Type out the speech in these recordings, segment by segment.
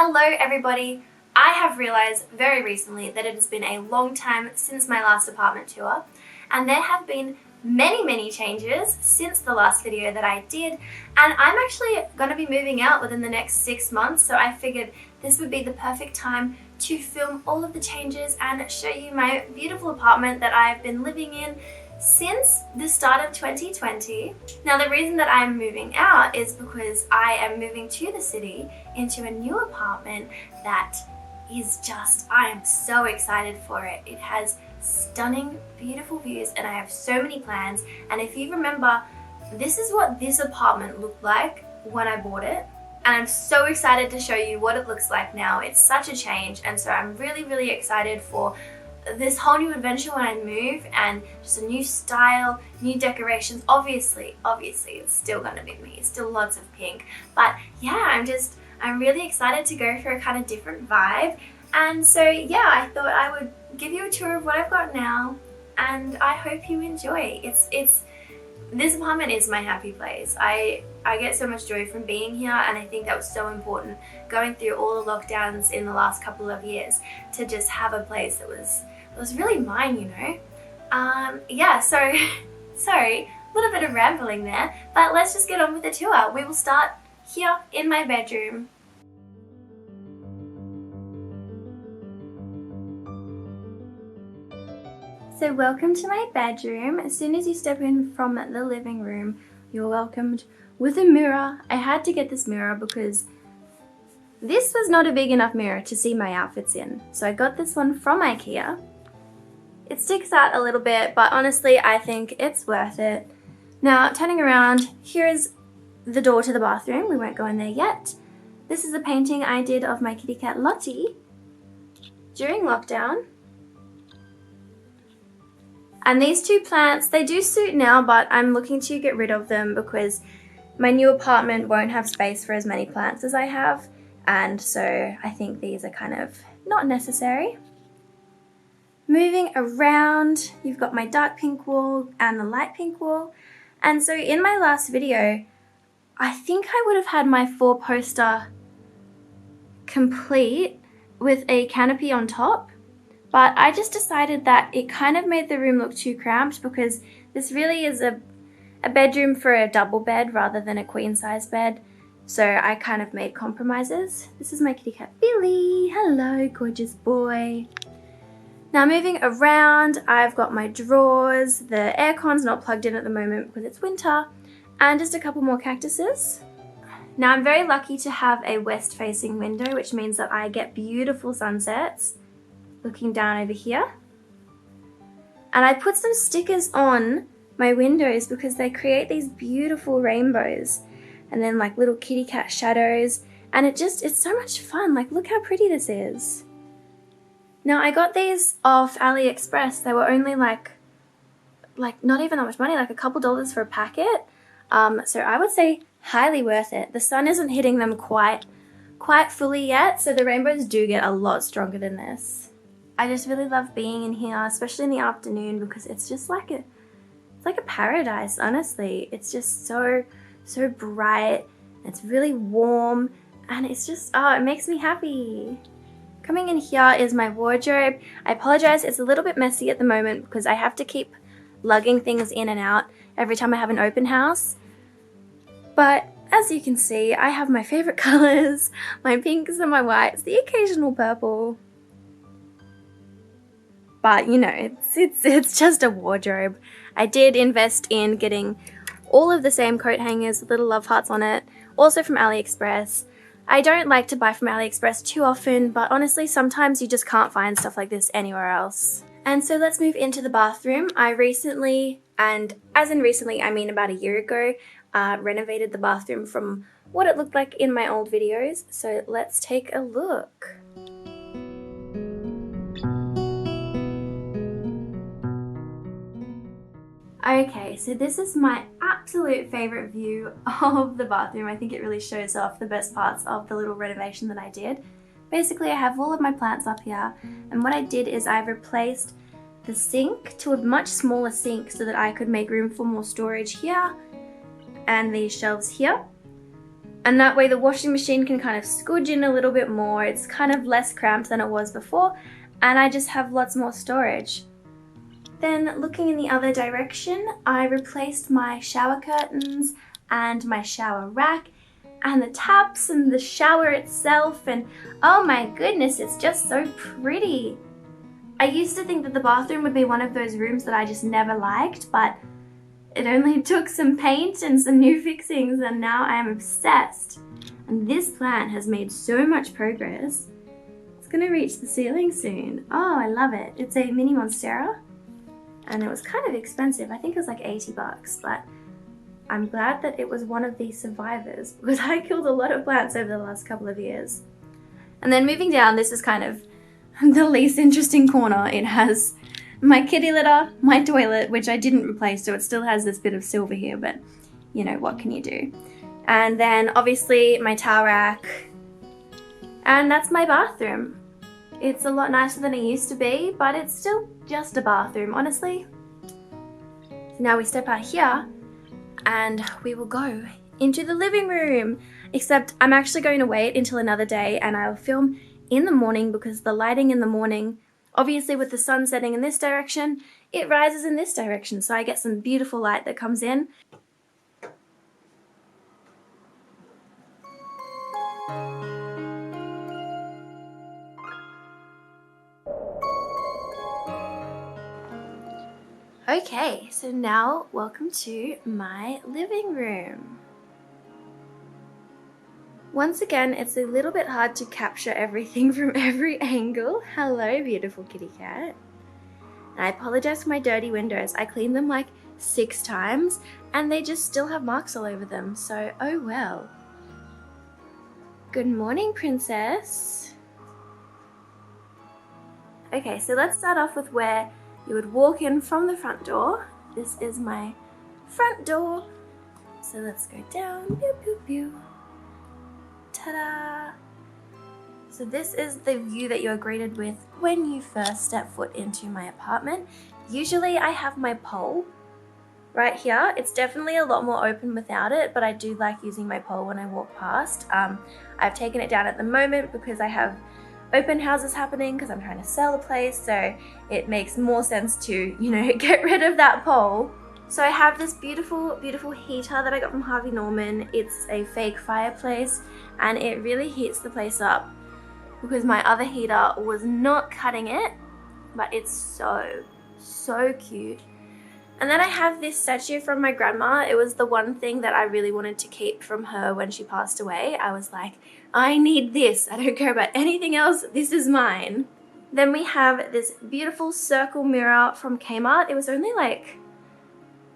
Hello everybody! I have realised very recently that it has been a long time since my last apartment tour, and there have been many changes since the last video that I did, and I'm actually going to be moving out within the next 6 months, so I figured this would be the perfect time to film all of the changes and show you my beautiful apartment that I've been living in since the start of 2020. Now the reason that I'm moving out is because I am moving to the city into a new apartment that is just, I am so excited for it. It has stunning, beautiful views and I have so many plans, and if you remember, this is what this apartment looked like when I bought it, and I'm so excited to show you what it looks like now. It's such a change, and so I'm really excited for this whole new adventure when I move, and just a new style, new decorations. Obviously it's still gonna be me, still lots of pink, but yeah, I'm really excited to go for a kind of different vibe. And so yeah, I thought I would give you a tour of what I've got now, and I hope you enjoy. This apartment is my happy place. I get so much joy from being here, and I think that was so important going through all the lockdowns in the last couple of years to just have a place that was really mine, you know. Yeah, so sorry, a little bit of rambling there, but let's just get on with the tour. We will start here in my bedroom. So welcome to my bedroom. As soon as you step in from the living room, you're welcomed with a mirror. I had to get this mirror because this was not a big enough mirror to see my outfits in. So I got this one from Ikea. It sticks out a little bit, but honestly, I think it's worth it. Now, turning around, here is the door to the bathroom. We won't go in there yet. This is a painting I did of my kitty cat Lottie during lockdown. And these two plants, they do suit now, but I'm looking to get rid of them because my new apartment won't have space for as many plants as I have. And so I think these are kind of not necessary. Moving around, you've got my dark pink wall and the light pink wall. And so in my last video, I think I would have had my 4-poster complete with a canopy on top. But I just decided that it kind of made the room look too cramped because this really is a bedroom for a double bed rather than a queen size bed. So I kind of made compromises. This is my kitty cat Billy. Hello, gorgeous boy. Now moving around, I've got my drawers. The aircon's not plugged in at the moment because it's winter, and just a couple more cactuses. Now I'm very lucky to have a west facing window, which means that I get beautiful sunsets looking down over here. And I put some stickers on my windows because they create these beautiful rainbows and then like little kitty cat shadows, and it's so much fun. Like, look how pretty this is. Now I got these off AliExpress. They were only like not even that much money, like a couple dollars for a packet. So I would say highly worth it. The sun isn't hitting them quite fully yet, so the rainbows do get a lot stronger than this. I just really love being in here, especially in the afternoon, because it's just like it's like a paradise, honestly. It's just so bright, it's really warm, and it's just, oh, it makes me happy. Coming in here is my wardrobe. I apologize, it's a little bit messy at the moment because I have to keep lugging things in and out every time I have an open house. But as you can see, I have my favorite colors, my pinks and my whites, the occasional purple. But you know, it's just a wardrobe. I did invest in getting all of the same coat hangers with little love hearts on it, also from AliExpress. I don't like to buy from AliExpress too often, but honestly sometimes you just can't find stuff like this anywhere else. And so let's move into the bathroom. I recently, and as in recently I mean about a year ago, renovated the bathroom from what it looked like in my old videos. So let's take a look. Okay, so this is my absolute favorite view of the bathroom. I think it really shows off the best parts of the little renovation that I did. Basically, I have all of my plants up here, and what I did is I replaced the sink to a much smaller sink so that I could make room for more storage here and these shelves here. And that way the washing machine can kind of scooge in a little bit more. It's kind of less cramped than it was before, and I just have lots more storage. Then looking in the other direction, I replaced my shower curtains and my shower rack and the taps and the shower itself, and oh my goodness, it's just so pretty. I used to think that the bathroom would be one of those rooms that I just never liked, but it only took some paint and some new fixings and now I am obsessed. And this plant has made so much progress. It's gonna reach the ceiling soon. Oh, I love it. It's a mini monstera and it was kind of expensive. I think it was like 80 bucks, but I'm glad that it was one of the survivors because I killed a lot of plants over the last couple of years. And then moving down, this is kind of the least interesting corner. It has my kitty litter, my toilet, which I didn't replace, so it still has this bit of silver here, but you know, what can you do? And then obviously my towel rack, and that's my bathroom. It's a lot nicer than it used to be, but it's still just a bathroom, honestly. So now we step out here and we will go into the living room, except I'm actually going to wait until another day and I'll film in the morning because the lighting in the morning, obviously with the sun setting in this direction, it rises in this direction, so I get some beautiful light that comes in. Okay, so now welcome to my living room. Once again, it's a little bit hard to capture everything from every angle. Hello, beautiful kitty cat. And I apologize for my dirty windows. I cleaned them like 6 times and they just still have marks all over them, so oh well. Good morning, princess. Okay, so let's start off with where you would walk in from the front door. This is my front door. So let's go down. Pew, pew, pew. Ta-da! So this is the view that you're greeted with when you first step foot into my apartment. Usually I have my pole right here. It's definitely a lot more open without it, but I do like using my pole when I walk past. I've taken it down at the moment because I have open houses happening because I'm trying to sell the place, so it makes more sense to, you know, get rid of that pole. So I have this beautiful, beautiful heater that I got from Harvey Norman. It's a fake fireplace and it really heats the place up because my other heater was not cutting it, but it's so cute. And then I have this statue from my grandma. It was the one thing that I really wanted to keep from her when she passed away. I was like, I need this. I don't care about anything else. This is mine. Then we have this beautiful circle mirror from Kmart. It was only like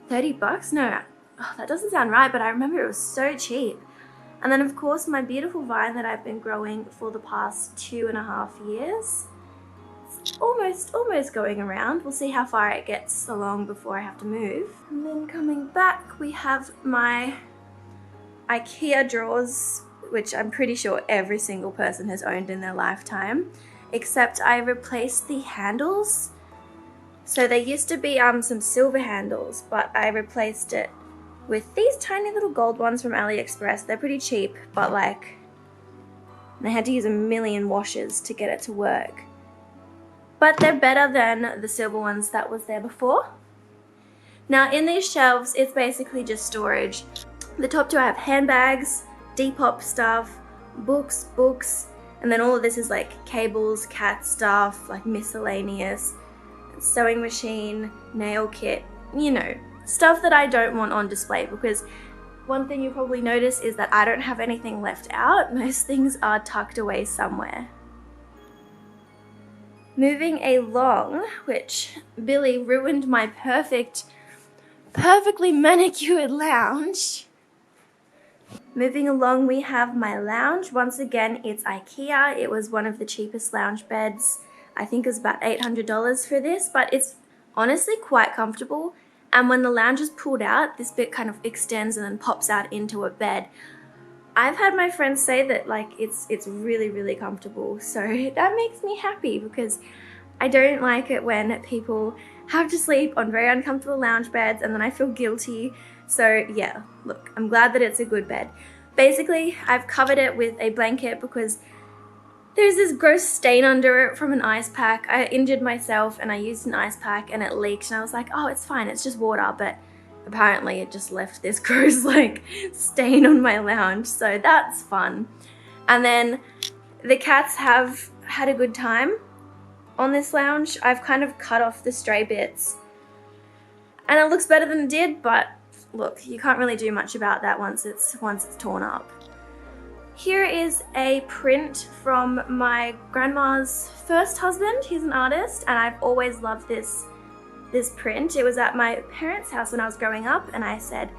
30 bucks? No, oh, that doesn't sound right, but I remember it was so cheap. And then of course my beautiful vine that I've been growing for the past 2.5 years. It's almost going around. We'll see how far it gets along before I have to move. And then coming back, we have my Ikea drawers, which I'm pretty sure every single person has owned in their lifetime, except I replaced the handles. So there used to be some silver handles, but I replaced it with these tiny little gold ones from AliExpress. They're pretty cheap, but like, I had to use a million washes to get it to work. But they're better than the silver ones that was there before. Now in these shelves, it's basically just storage. The top two I have handbags, Depop stuff, books, and then all of this is like cables, cat stuff, like miscellaneous, sewing machine, nail kit, you know, stuff that I don't want on display, because one thing you probably notice is that I don't have anything left out. Most things are tucked away somewhere. Moving along, which Billy ruined my perfectly manicured lounge. Moving along, we have my lounge. Once again, it's Ikea. It was one of the cheapest lounge beds. I think it was about $800 for this, but it's honestly quite comfortable. And when the lounge is pulled out, this bit kind of extends and then pops out into a bed. I've had my friends say that like it's really comfortable, so that makes me happy because I don't like it when people have to sleep on very uncomfortable lounge beds and then I feel guilty. So yeah, look, I'm glad that it's a good bed. Basically, I've covered it with a blanket because there's this gross stain under it from an ice pack. I injured myself and I used an ice pack and it leaked, and I was like, oh, it's fine, it's just water, but apparently it just left this gross like stain on my lounge, so that's fun. And then the cats have had a good time on this lounge. I've kind of cut off the stray bits and it looks better than it did, but look, you can't really do much about that once it's torn up. Here is a print from my grandma's first husband. He's an artist and I've always loved this print. It was at my parents' house when I was growing up and I said,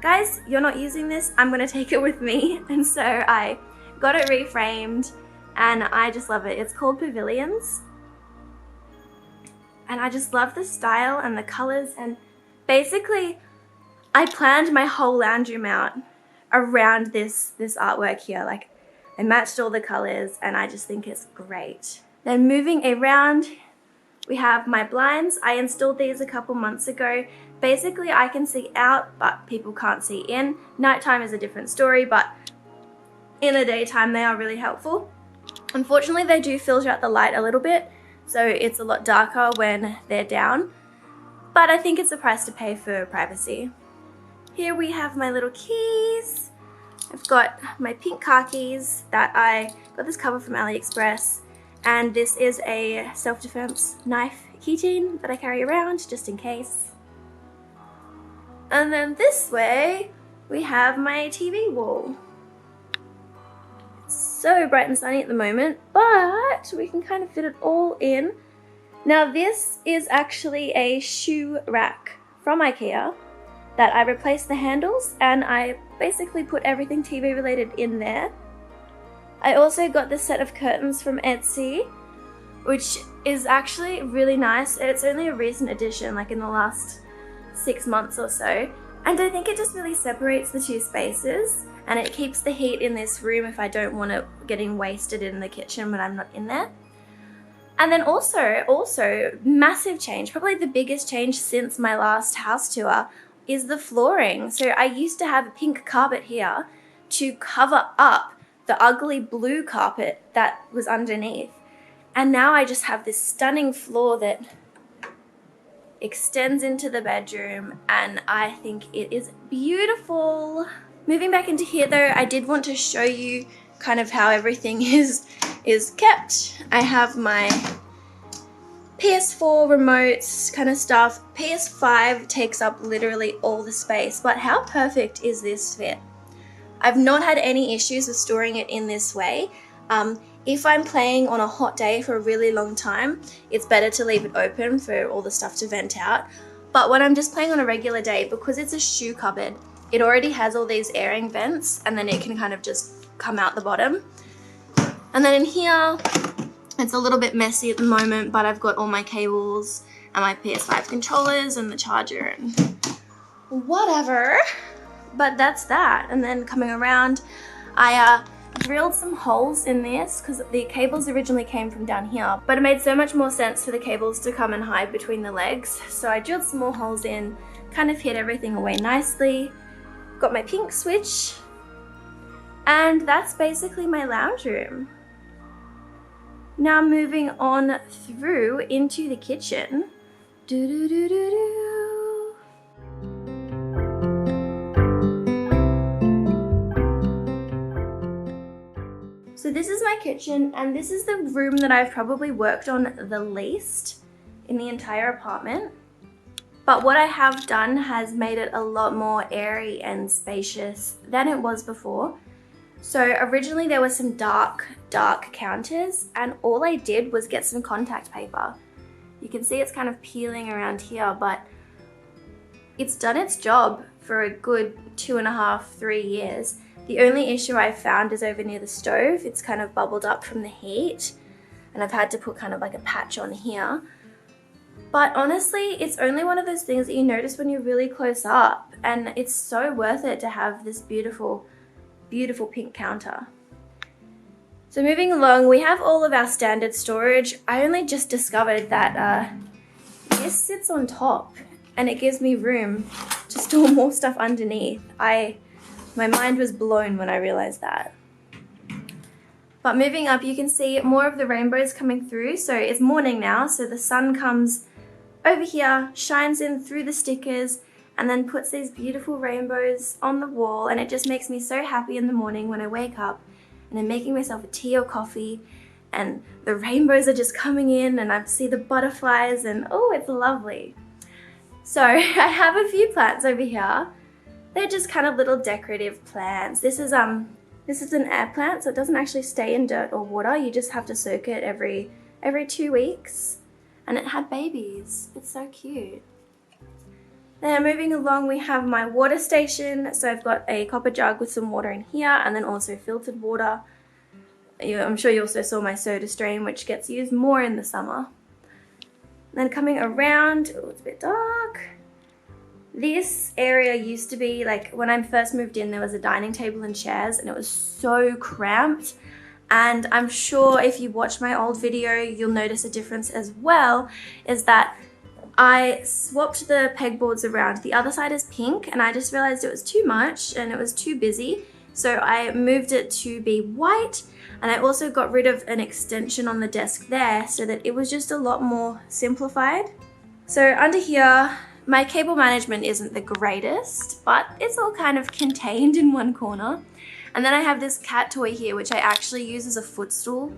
guys, you're not using this, I'm gonna take it with me. And so I got it reframed and I just love it. It's called Pavilions. And I just love the style and the colors, and basically I planned my whole lounge room out around this artwork here. Like, I matched all the colors and I just think it's great. Then moving around, we have my blinds. I installed these a couple months ago. Basically, I can see out, but people can't see in. Nighttime is a different story, but in the daytime, they are really helpful. Unfortunately, they do filter out the light a little bit, so it's a lot darker when they're down, but I think it's a price to pay for privacy. Here we have my little keys. I've got my pink car keys that I got this cover from AliExpress, and this is a self-defense knife keychain that I carry around just in case. And then this way we have my TV wall. It's so bright and sunny at the moment, but we can kind of fit it all in. Now this is actually a shoe rack from Ikea that I replaced the handles and I basically put everything TV related in there. I also got this set of curtains from Etsy, which is actually really nice. It's only a recent addition, like in the last 6 months or so. And I think it just really separates the two spaces and it keeps the heat in this room if I don't want it getting wasted in the kitchen when I'm not in there. And then also massive change, probably the biggest change since my last house tour, is the flooring. So I used to have a pink carpet here to cover up the ugly blue carpet that was underneath. And now I just have this stunning floor that extends into the bedroom and I think it is beautiful. Moving back into here though, I did want to show you kind of how everything is kept. I have my PS4 remotes kind of stuff. PS5 takes up literally all the space, but how perfect is this fit? I've not had any issues with storing it in this way. If I'm playing on a hot day for a really long time, it's better to leave it open for all the stuff to vent out. But when I'm just playing on a regular day, because it's a shoe cupboard, it already has all these airing vents and then it can kind of just come out the bottom. And then in here, it's a little bit messy at the moment, but I've got all my cables and my PS5 controllers and the charger and whatever. But that's that. And then coming around, I drilled some holes in this because the cables originally came from down here, but it made so much more sense for the cables to come and hide between the legs. So I drilled some more holes in, kind of hid everything away nicely. Got my pink switch, and that's basically my lounge room. Now moving on through into the kitchen. So this is my kitchen, and this is the room that I've probably worked on the least in the entire apartment. But what I have done has made it a lot more airy and spacious than it was before. So originally there were some dark counters, and all I did was get some contact paper. You can see it's kind of peeling around here, but it's done its job for a good 2.5, 3 years. The only issue I've found is over near the stove. It's kind of bubbled up from the heat, and I've had to put kind of like a patch on here. But honestly, it's only one of those things that you notice when you're really close up, and it's so worth it to have this beautiful, beautiful pink counter. So moving along, we have all of our standard storage. I only just discovered that this sits on top and it gives me room to store more stuff underneath. I My mind was blown when I realized that. But moving up, you can see more of the rainbows coming through. So it's morning now, so the sun comes over here, shines in through the stickers, and then puts these beautiful rainbows on the wall, and it just makes me so happy in the morning when I wake up and I'm making myself a tea or coffee and the rainbows are just coming in and I see the butterflies and oh, it's lovely. So I have a few plants over here. They're just kind of little decorative plants. This is an air plant, so it doesn't actually stay in dirt or water. You just have to soak it every 2 weeks. And it had babies. It's so cute. Then moving along, we have my water station. So I've got a copper jug with some water in here and then also filtered water. I'm sure you also saw my soda stream, which gets used more in the summer. Then coming around, oh, it's a bit dark. This area used to be, like, when I first moved in, there was a dining table and chairs and it was so cramped. And I'm sure if you watch my old video, you'll notice a difference as well, is that I swapped the pegboards around. The other side is pink and I just realized it was too much and it was too busy. So I moved it to be white, and I also got rid of an extension on the desk there so that it was just a lot more simplified. So under here, my cable management isn't the greatest, but it's all kind of contained in one corner. And then I have this cat toy here, which I actually use as a footstool.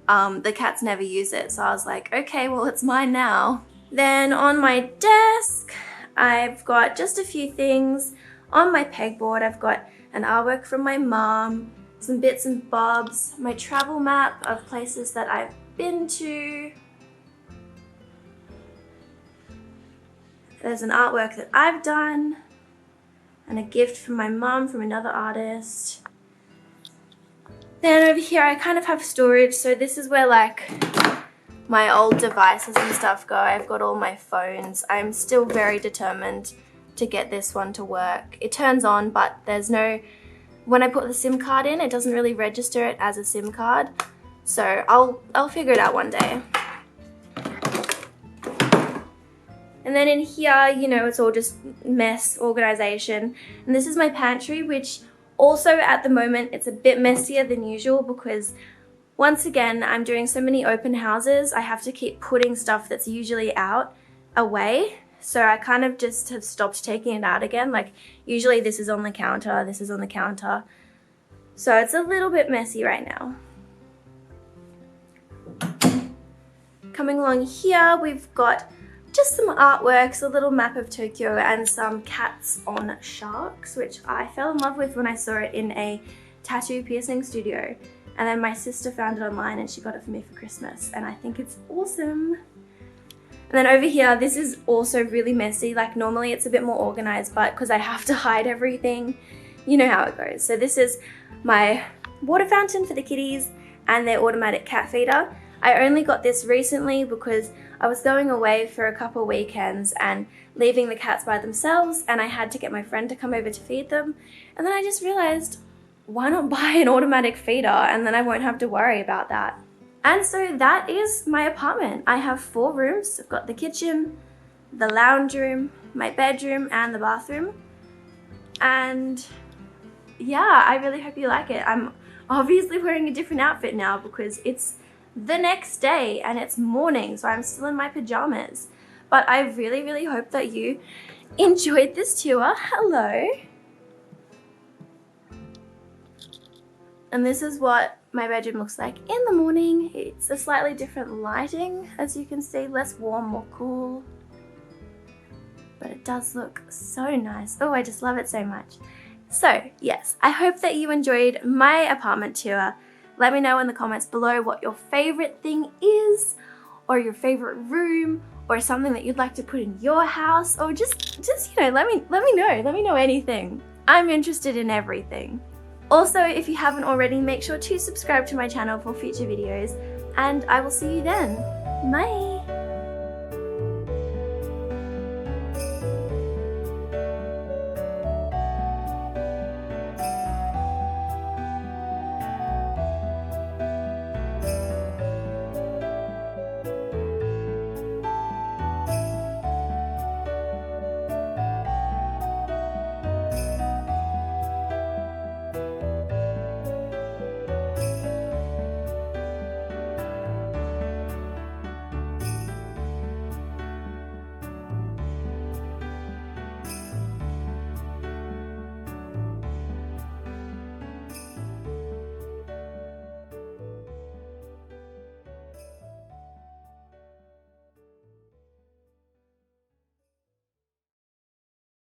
The cats never use it, so I was like, okay, well, it's mine now. Then on my desk, I've got just a few things. On my pegboard, I've got an artwork from my mom, some bits and bobs, my travel map of places that I've been to. There's an artwork that I've done, and a gift from my mom from another artist. Then over here I kind of have storage, so this is where like my old devices and stuff go. I've got all my phones. I'm still very determined to get this one to work. It turns on, but there's no, when I put the SIM card in, it doesn't really register it as a SIM card. So I'll figure it out one day. And then in here, you know, it's all just mess, organization. And this is my pantry, which also at the moment, it's a bit messier than usual because once again, I'm doing so many open houses. I have to keep putting stuff that's usually out away. So I kind of just have stopped taking it out again. Like usually this is on the counter, this is on the counter. So it's a little bit messy right now. Coming along here, we've got just some artworks, a little map of Tokyo and some cats on sharks, which I fell in love with when I saw it in a tattoo piercing studio. And then my sister found it online and she got it for me for Christmas, and I think it's awesome. And then over here, this is also really messy. Like normally it's a bit more organized, but because I have to hide everything, you know how it goes. So this is my water fountain for the kitties and their automatic cat feeder. I only got this recently because I was going away for a couple weekends and leaving the cats by themselves, and I had to get my friend to come over to feed them. And then I just realized, why not buy an automatic feeder and then I won't have to worry about that. And so that is my apartment. I have 4 rooms. I've got the kitchen, the lounge room, my bedroom, and the bathroom. And yeah, I really hope you like it. I'm obviously wearing a different outfit now because it's the next day and it's morning, so I'm still in my pajamas. But I really, really hope that you enjoyed this tour. Hello. And this is what my bedroom looks like in the morning. It's a slightly different lighting, as you can see, less warm, more cool. But it does look so nice. Oh, I just love it so much. So yes, I hope that you enjoyed my apartment tour. Let me know in the comments below what your favorite thing is, or your favorite room, or something that you'd like to put in your house, or just you know, let me know anything. I'm interested in everything. Also, if you haven't already, make sure to subscribe to my channel for future videos, and I will see you then. Bye!